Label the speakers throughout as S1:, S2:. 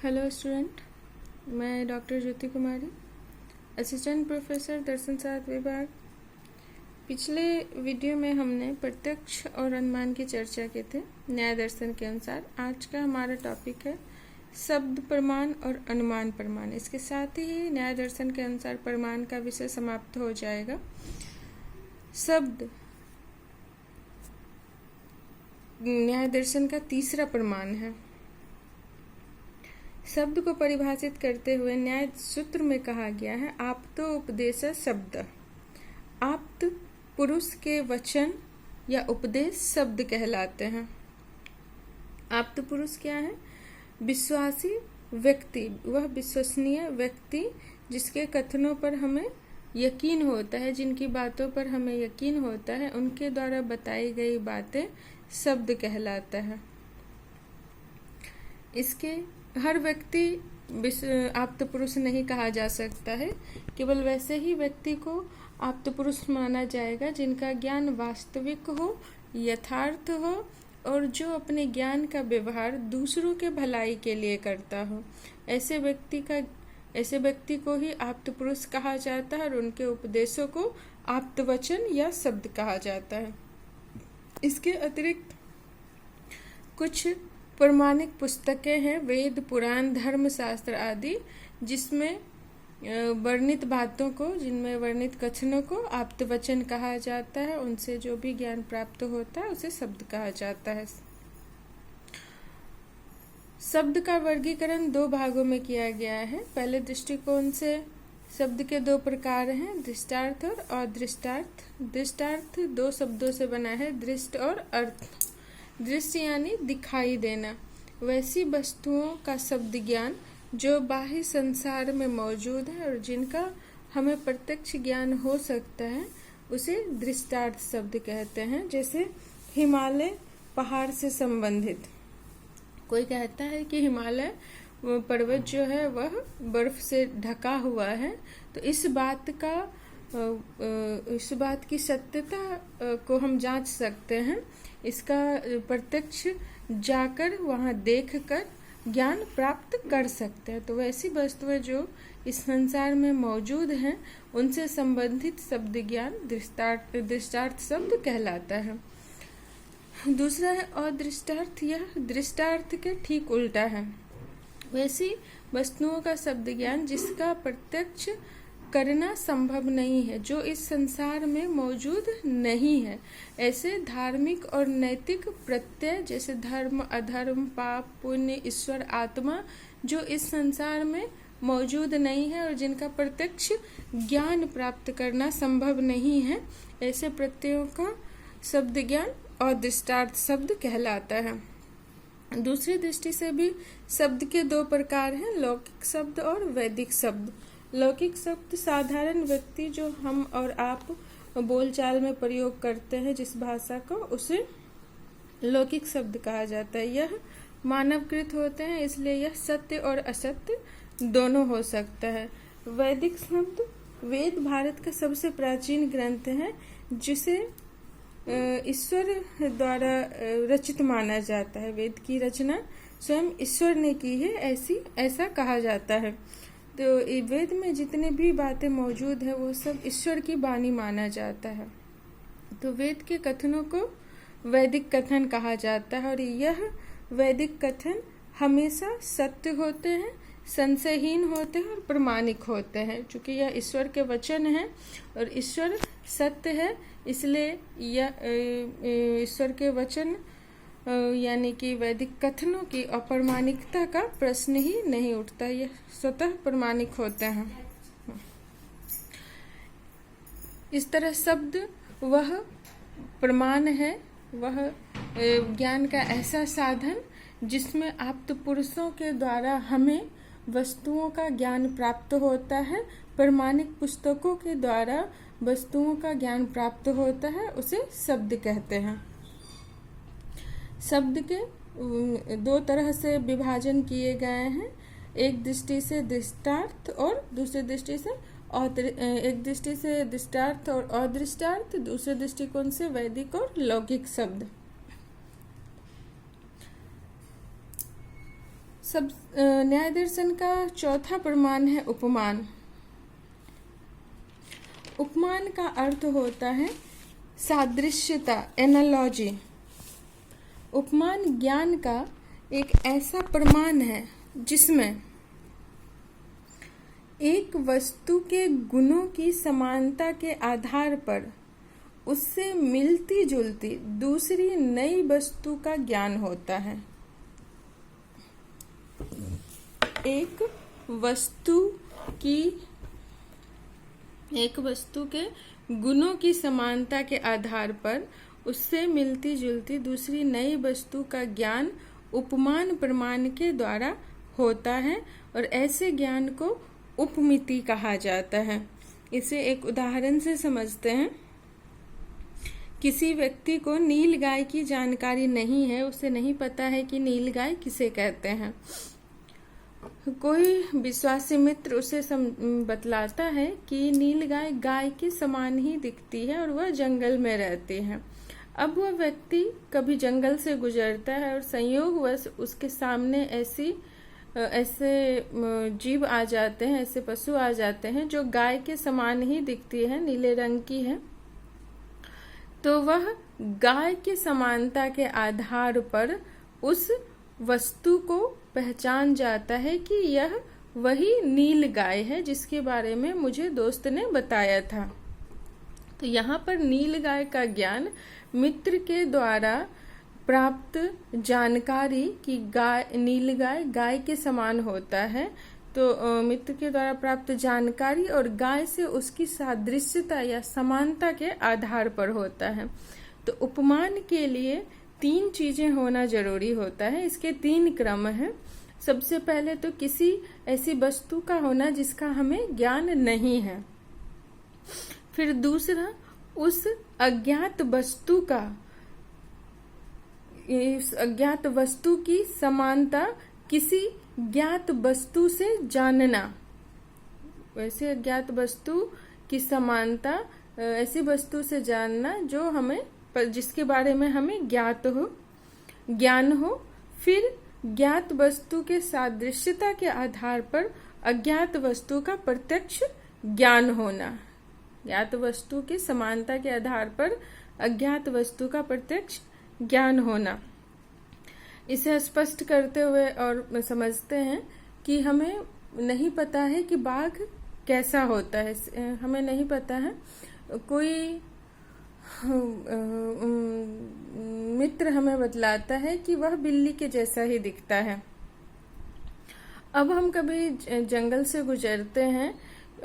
S1: Hello student, मैं doctor ज्योति कुमारी, assistant professor दर्शन शास्त्र विभाग। पिछले वीडियो में हमने प्रत्यक्ष और अनुमान की चर्चा की थी न्याय दर्शन के अनुसार। आज का हमारा टॉपिक है शब्द प्रमाण और अनुमान प्रमाण। इसके साथ ही न्याय दर्शन के अनुसार प्रमाण का विषय समाप्त हो जाएगा। शब्द न्याय दर्शन का तीसरा प्रमाण है। शब्द को परिभाषित करते हुए न्याय सूत्र में कहा गया है आप्तो उपदेश शब्द। आप्त पुरुष के वचन या उपदेश शब्द कहलाते हैं। आप्त पुरुष क्या है? विश्वासी व्यक्ति, वह विश्वसनीय व्यक्ति जिसके कथनों पर हमें यकीन होता है, जिनकी बातों पर हमें यकीन होता है, उनके द्वारा बताई गई बातें शब्द कहलाता है। इसके हर व्यक्ति आप्त पुरुष नहीं कहा जा सकता है। केवल वैसे ही व्यक्ति को आप्त पुरुष माना जाएगा जिनका ज्ञान वास्तविक हो, यथार्थ हो और जो अपने ज्ञान का व्यवहार दूसरों के भलाई के लिए करता हो। ऐसे व्यक्ति को ही आप्त पुरुष कहा जाता है और उनके उपदेशों को आप्त वचन या शब्द कहा जाता है। इसके अतिरिक्त कुछ प्रमाणिक पुस्तकें हैं, वेद, पुराण, धर्मशास्त्र आदि, जिसमें वर्णित बातों को, जिनमें वर्णित कथनों को आप्त वचन कहा जाता है। उनसे जो भी ज्ञान प्राप्त होता है उसे शब्द कहा जाता है। शब्द का वर्गीकरण दो भागों में किया गया है। पहले दृष्टिकोण से शब्द के दो प्रकार हैं, दृष्टार्थ और अदृष्टार्थ। दृष्टार्थ दो शब्दों से बना है, दृष्ट और अर्थ। दृश्य यानी दिखाई देना, वैसी वस्तुओं का शब्द ज्ञान जो बाह्य संसार में मौजूद है और जिनका हमें प्रत्यक्ष ज्ञान हो सकता है, उसे दृष्टार्थ शब्द कहते हैं। जैसे हिमालय पहाड़ से संबंधित। कोई कहता है कि हिमालय पर्वत जो है वह बर्फ से ढका हुआ है, तो इस बात की सत्यता को हम जांच सकते हैं। इसका प्रत्यक्ष जाकर वहां देखकर ज्ञान प्राप्त कर सकते हैं। तो वैसी वस्तुएं जो इस संसार में मौजूद हैं, उनसे संबंधित शब्द ज्ञान दृष्टार्थ शब्द कहलाता है। दूसरा है अदृष्टार्थ। यह दृष्टार्थ के ठीक उल्टा है। वैसी वस्तुओं का शब्द ज्ञान जिसका प्रत्यक्ष करना संभव नहीं है, जो इस संसार में मौजूद नहीं है। ऐसे धार्मिक और नैतिक प्रत्यय जैसे धर्म, अधर्म, पाप, पुण्य, ईश्वर, आत्मा, जो इस संसार में मौजूद नहीं है और जिनका प्रत्यक्ष ज्ञान प्राप्त करना संभव नहीं है, ऐसे प्रत्ययों का शब्द ज्ञान अदृष्टार्थ शब्द कहलाता है। दूसरी दृष्टि से भी शब्द के दो प्रकार हैं, लौकिक शब्द और वैदिक शब्द। लौकिक शब्द साधारण व्यक्ति जो हम और आप बोलचाल में प्रयोग करते हैं जिस भाषा को, उसे लौकिक शब्द कहा जाता है। यह मानवकृत होते हैं, इसलिए यह सत्य और असत्य दोनों हो सकता है। वैदिक शब्द, वेद भारत का सबसे प्राचीन ग्रंथ है जिसे ईश्वर द्वारा रचित माना जाता है। वेद की रचना स्वयं ईश्वर ने की है, ऐसा कहा जाता है। तो वेद में जितने भी बातें मौजूद है वो सब ईश्वर की वाणी माना जाता है। तो वेद के कथनों को वैदिक कथन कहा जाता है और यह वैदिक कथन हमेशा सत्य होते हैं, संशयहीन होते हैं और प्रमाणिक होते हैं। चूंकि यह ईश्वर के वचन है और ईश्वर सत्य है, इसलिए यह ईश्वर के वचन यानी कि वैदिक कथनों की अप्रमाणिकता का प्रश्न ही नहीं उठता। यह स्वतः प्रमाणिक होते हैं। इस तरह शब्द वह प्रमाण है, वह ज्ञान का ऐसा साधन जिसमें आप्त पुरुषों के द्वारा हमें वस्तुओं का ज्ञान प्राप्त होता है। प्रमाणिक पुस्तकों के द्वारा वस्तुओं का ज्ञान प्राप्त होता है, उसे शब्द कहते हैं। शब्द के दो तरह से विभाजन किए गए हैं, एक दृष्टि से दृष्टार्थ और दूसरी दृष्टि से एक दृष्टि से दृष्टार्थ और अदृष्टार्थ, दूसरे दृष्टिकोण से वैदिक और लौकिक शब्द। सब न्याय दर्शन का चौथा प्रमाण है उपमान। उपमान का अर्थ होता है सादृश्यता, एनालॉजी। उपमान ज्ञान का एक ऐसा प्रमाण है जिसमें एक वस्तु के गुणों की समानता के आधार पर उससे मिलती जुलती दूसरी नई वस्तु का ज्ञान होता है। एक वस्तु के गुणों की समानता के आधार पर उससे मिलती जुलती दूसरी नई वस्तु का ज्ञान उपमान प्रमाण के द्वारा होता है और ऐसे ज्ञान को उपमिति कहा जाता है। इसे एक उदाहरण से समझते हैं। किसी व्यक्ति को नीलगाय की जानकारी नहीं है, उसे नहीं पता है कि नीलगाय किसे कहते हैं। कोई विश्वासी मित्र उसे बतलाता है कि नीलगाय गाय के समान ही दिखती है और वह जंगल में रहती है। अब वह व्यक्ति कभी जंगल से गुजरता है और संयोगवश उसके सामने ऐसे जीव आ जाते हैं, ऐसे पशु आ जाते हैं जो गाय के समान ही दिखती है, नीले रंग की है। तो वह गाय की समानता के आधार पर उस वस्तु को पहचान जाता है कि यह वही नील गाय है जिसके बारे में मुझे दोस्त ने बताया था। तो यहाँ पर नील गाय का ज्ञान मित्र के द्वारा प्राप्त जानकारी कि नील गाय के समान होता है। तो मित्र के द्वारा प्राप्त जानकारी और गाय से उसकी सादृश्यता या समानता के आधार पर होता है। तो उपमान के लिए 3 चीजें होना जरूरी होता है। इसके 3 क्रम हैं। सबसे पहले तो किसी ऐसी वस्तु का होना जिसका हमें ज्ञान नहीं है। फिर दूसरा, उस अज्ञात वस्तु की समानता किसी ज्ञात वस्तु से जानना। वैसे अज्ञात वस्तु की समानता ऐसी वस्तु से जानना जो जिसके बारे में हमें ज्ञान हो। फिर ज्ञात वस्तु के सादृश्यता के आधार पर अज्ञात वस्तु का प्रत्यक्ष ज्ञान होना। ज्ञात वस्तु की समानता के आधार पर अज्ञात वस्तु का प्रत्यक्ष ज्ञान होना। इसे स्पष्ट करते हुए और समझते हैं कि हमें नहीं पता है कि बाघ कैसा होता है, हमें नहीं पता है। कोई मित्र हमें बतलाता है कि वह बिल्ली के जैसा ही दिखता है। अब हम कभी जंगल से गुजरते हैं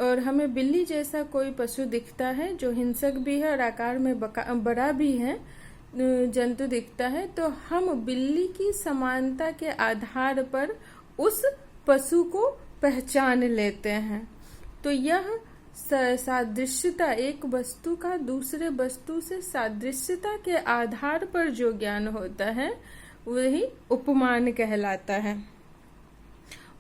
S1: और हमें बिल्ली जैसा कोई पशु दिखता है जो हिंसक भी है और आकार में बड़ा भी है, जंतु दिखता है। तो हम बिल्ली की समानता के आधार पर उस पशु को पहचान लेते हैं। तो यह सादृश्यता, एक वस्तु का दूसरे वस्तु से सादृश्यता के आधार पर जो ज्ञान होता है वही उपमान कहलाता है।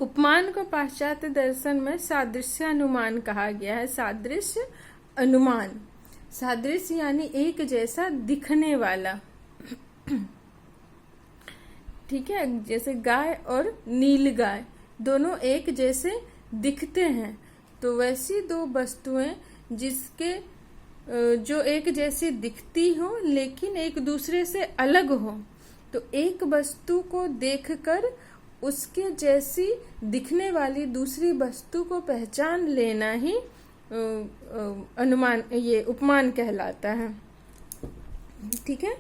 S1: उपमान को पाश्चात्य दर्शन में सादृश्यानुमान कहा गया है। सादृश्य अनुमान, सादृश्य यानी एक जैसा दिखने वाला। ठीक है, जैसे गाय और नील गाय दोनों एक जैसे दिखते हैं, तो वैसी 2 वस्तुएं जो एक जैसी दिखती हो लेकिन एक दूसरे से अलग हो, तो एक वस्तु को देखकर उसके जैसी दिखने वाली दूसरी वस्तु को पहचान लेना ही ये उपमान कहलाता है। ठीक है,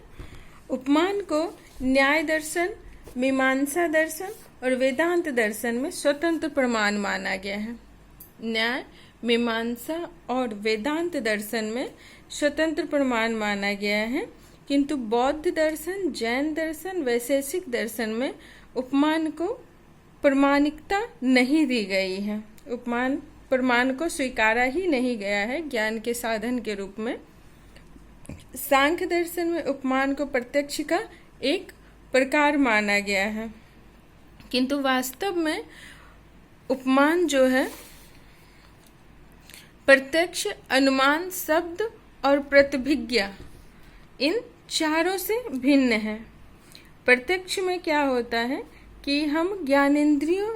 S1: उपमान को न्याय दर्शन, मीमांसा दर्शन और वेदांत दर्शन में स्वतंत्र प्रमाण माना गया है। न्याय, मीमांसा और वेदांत दर्शन में स्वतंत्र प्रमाण माना गया है, किंतु बौद्ध दर्शन, जैन दर्शन, वैशेषिक दर्शन में उपमान को प्रमाणिकता नहीं दी गई है। प्रमाण को स्वीकारा ही नहीं गया है ज्ञान के साधन के रूप में। सांख्य दर्शन में उपमान को प्रत्यक्ष का एक प्रकार माना गया है, किंतु वास्तव में उपमान जो है प्रत्यक्ष, अनुमान, शब्द और प्रतिभिज्ञा, इन चारों से भिन्न है। प्रत्यक्ष में क्या होता है कि हम ज्ञानेंद्रियों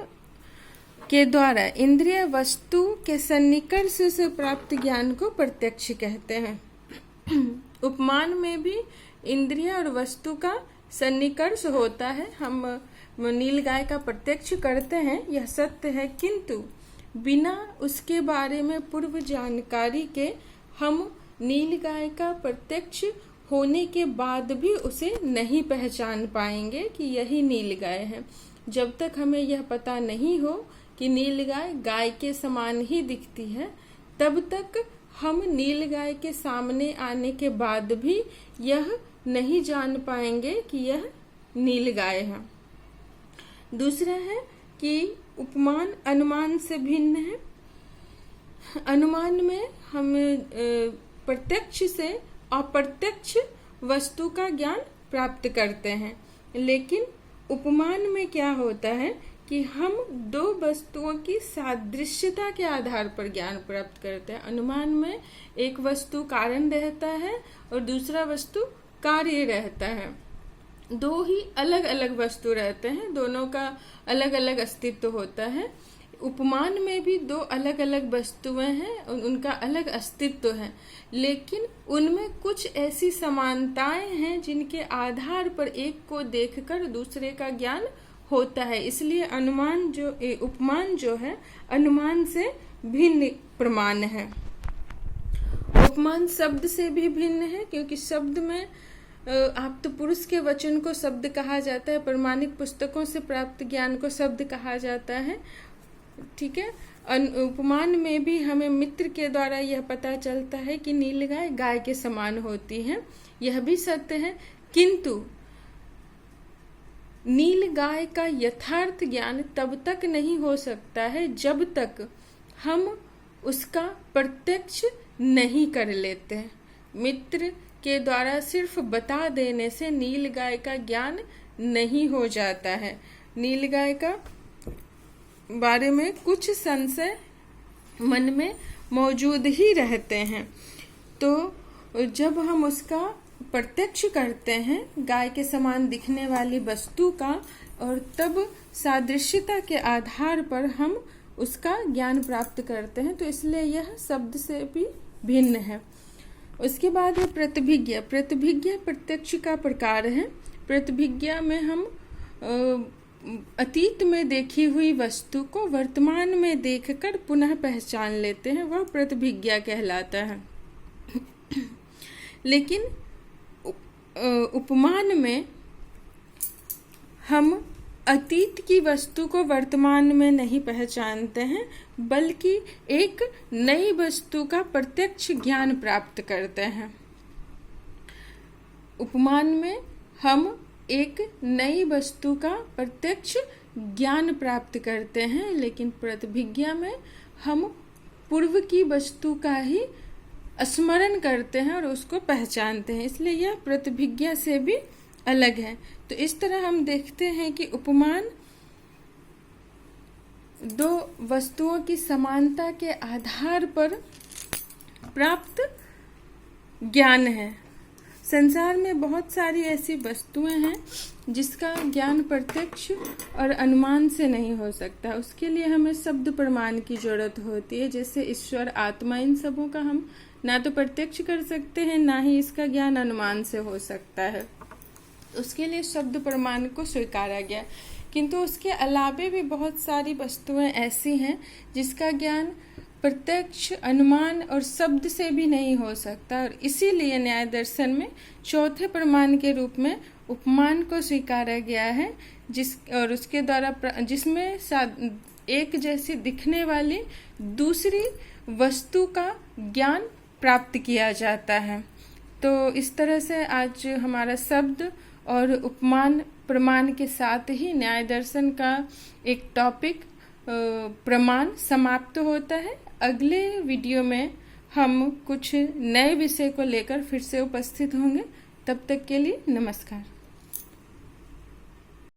S1: के द्वारा इंद्रिय वस्तु के सन्निकर्ष से प्राप्त ज्ञान को प्रत्यक्ष कहते हैं। उपमान में भी इंद्रिय और वस्तु का सन्निकर्ष होता है। हम नीलगाय का प्रत्यक्ष करते हैं, यह सत्य है, किंतु बिना उसके बारे में पूर्व जानकारी के हम नीलगाय का प्रत्यक्ष होने के बाद भी उसे नहीं पहचान पाएंगे कि यही नीलगाय है। जब तक हमें यह पता नहीं हो कि नीलगाय गाय के समान ही दिखती है, तब तक हम नीलगाय के सामने आने के बाद भी यह नहीं जान पाएंगे कि यह नीलगाय है। दूसरा है कि उपमान अनुमान से भिन्न है। अनुमान में हम प्रत्यक्ष से अप्रत्यक्ष वस्तु का ज्ञान प्राप्त करते हैं, लेकिन उपमान में क्या होता है कि हम दो वस्तुओं की सादृश्यता के आधार पर ज्ञान प्राप्त करते हैं। अनुमान में एक वस्तु कारण रहता है और दूसरा वस्तु कार्य रहता है। दो ही अलग अलग वस्तु रहते हैं, दोनों का अलग अलग अस्तित्व होता है। उपमान में भी दो अलग अलग वस्तुएं हैं, उनका अलग अस्तित्व है, लेकिन उनमें कुछ ऐसी समानताएं हैं जिनके आधार पर एक को देखकर दूसरे का ज्ञान होता है। इसलिए उपमान जो है अनुमान से भिन्न प्रमाण है। उपमान शब्द से भी भिन्न है, क्योंकि शब्द में आप्त पुरुष के वचन को शब्द कहा जाता है, प्रमाणिक पुस्तकों से प्राप्त ज्ञान को शब्द कहा जाता है। ठीक है। उपमान में भी हमें मित्र के द्वारा यह पता चलता है कि नीलगाय गाय के समान होती है, यह भी सत्य है, किंतु नीलगाय का यथार्थ ज्ञान तब तक नहीं हो सकता है जब तक हम उसका प्रत्यक्ष नहीं कर लेते। मित्र के द्वारा सिर्फ बता देने से नीलगाय का ज्ञान नहीं हो जाता है। नीलगाय का बारे में कुछ संशय मन में मौजूद ही रहते हैं। तो जब हम उसका प्रत्यक्ष करते हैं गाय के समान दिखने वाली वस्तु का, और तब सादृश्यता के आधार पर हम उसका ज्ञान प्राप्त करते हैं, तो इसलिए यह शब्द से भी भिन्न है। उसके बाद है प्रतिभिज्ञा। प्रतिभिज्ञा प्रत्यक्ष का प्रकार है। प्रतिभिज्ञा में हम अतीत में देखी हुई वस्तु को वर्तमान में देखकर पुनः पहचान लेते हैं, वह प्रतिभिज्ञा कहलाता है। लेकिन उपमान में हम अतीत की वस्तु को वर्तमान में नहीं पहचानते हैं, बल्कि एक नई वस्तु का प्रत्यक्ष ज्ञान प्राप्त करते हैं। उपमान में हम एक नई वस्तु का प्रत्यक्ष ज्ञान प्राप्त करते हैं, लेकिन प्रतिभिज्ञा में हम पूर्व की वस्तु का ही स्मरण करते हैं और उसको पहचानते हैं, इसलिए यह प्रतिभिज्ञा से भी अलग है। तो इस तरह हम देखते हैं कि उपमान दो वस्तुओं की समानता के आधार पर प्राप्त ज्ञान है। संसार में बहुत सारी ऐसी वस्तुएं हैं जिसका ज्ञान प्रत्यक्ष और अनुमान से नहीं हो सकता। उसके लिए हमें शब्द प्रमाण की जरूरत होती है, जैसे ईश्वर, आत्मा, इन सबों का हम ना तो प्रत्यक्ष कर सकते हैं, ना ही इसका ज्ञान अनुमान से हो सकता है। उसके लिए शब्द प्रमाण को स्वीकारा गया, किंतु उसके अलावे भी बहुत सारी वस्तुएं ऐसी हैं जिसका ज्ञान प्रत्यक्ष, अनुमान और शब्द से भी नहीं हो सकता, और इसीलिए न्याय दर्शन में चौथे प्रमाण के रूप में उपमान को स्वीकारा गया है, और उसके द्वारा जिसमें एक जैसी दिखने वाली दूसरी वस्तु का ज्ञान प्राप्त किया जाता है। तो इस तरह से आज हमारा शब्द और उपमान प्रमाण के साथ ही न्याय दर्शन का एक टॉपिक प्रमाण समाप्त होता है। अगले वीडियो में हम कुछ नए विषय को लेकर फिर से उपस्थित होंगे। तब तक के लिए नमस्कार।